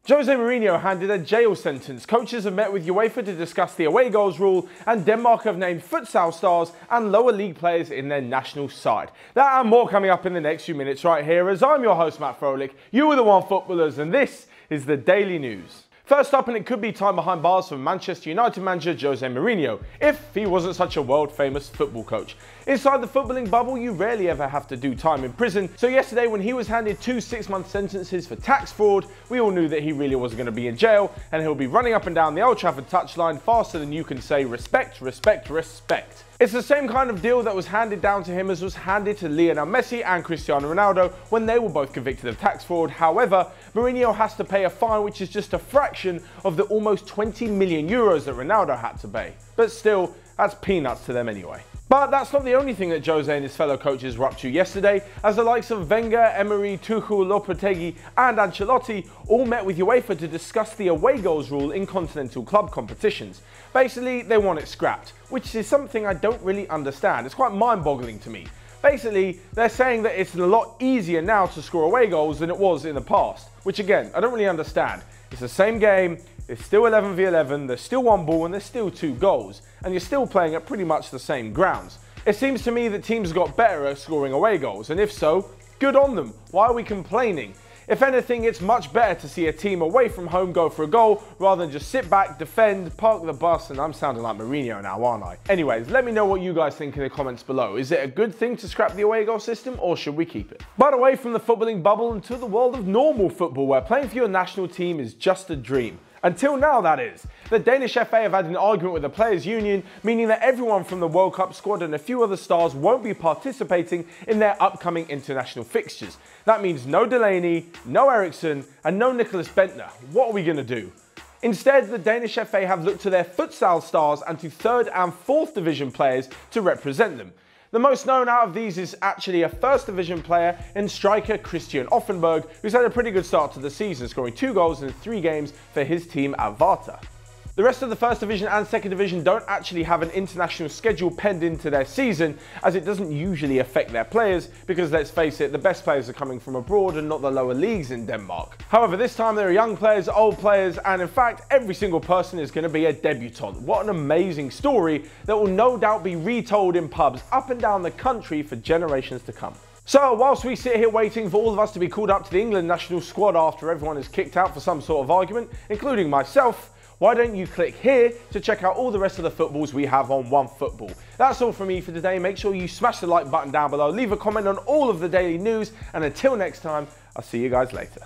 Jose Mourinho handed a jail sentence. Coaches have met with UEFA to discuss the away goals rule, and Denmark have named futsal stars and lower league players in their national side. That and more coming up in the next few minutes right here, as I'm your host Matt Froelich, you are the Onefootballers, and this is the Daily News. First up, and it could be time behind bars for Manchester United manager Jose Mourinho, if he wasn't such a world-famous football coach. Inside the footballing bubble, you rarely ever have to do time in prison, so yesterday when he was handed 2 6-month sentences for tax fraud, we all knew that he really wasn't going to be in jail, and he'll be running up and down the Old Trafford touchline faster than you can say respect, respect, respect. It's the same kind of deal that was handed down to him as was handed to Lionel Messi and Cristiano Ronaldo when they were both convicted of tax fraud. However, Mourinho has to pay a fine which is just a fraction of the almost 20 million euros that Ronaldo had to pay. But still, that's peanuts to them anyway. But that's not the only thing that Jose and his fellow coaches were up to yesterday, as the likes of Wenger, Emery, Tuchel, Lopetegui and Ancelotti all met with UEFA to discuss the away goals rule in continental club competitions. Basically, they want it scrapped, which is something I don't really understand. It's quite mind-boggling to me. Basically, they're saying that it's a lot easier now to score away goals than it was in the past, which again, I don't really understand. It's the same game, it's still 11 v 11, there's still one ball and there's still 2 goals, and you're still playing at pretty much the same grounds. It seems to me that teams got better at scoring away goals, and if so, good on them. Why are we complaining? If anything, it's much better to see a team away from home go for a goal rather than just sit back, defend, park the bus, and I'm sounding like Mourinho now, aren't I? Anyways, let me know what you guys think in the comments below. Is it a good thing to scrap the away goal system, or should we keep it? But away from the footballing bubble into the world of normal football, where playing for your national team is just a dream. Until now, that is. The Danish FA have had an argument with the Players' Union, meaning that everyone from the World Cup squad and a few other stars won't be participating in their upcoming international fixtures. That means no Delaney, no Eriksson, and no Nicholas Bentner. What are we going to do? Instead, the Danish FA have looked to their futsal stars and to 3rd and 4th division players to represent them. The most known out of these is actually a 1st division player and striker Christian Offenberg, who's had a pretty good start to the season, scoring 2 goals in 3 games for his team at Varta. The rest of the 1st division and 2nd division don't actually have an international schedule penned into their season, as it doesn't usually affect their players, because let's face it, the best players are coming from abroad and not the lower leagues in Denmark. However, this time there are young players, old players, and in fact, every single person is going to be a debutant. What an amazing story that will no doubt be retold in pubs up and down the country for generations to come. So, whilst we sit here waiting for all of us to be called up to the England national squad after everyone is kicked out for some sort of argument, including myself, why don't you click here to check out all the rest of the footballs we have on Onefootball. That's all from me for today. Make sure you smash the like button down below, leave a comment on all of the daily news, and until next time, I'll see you guys later.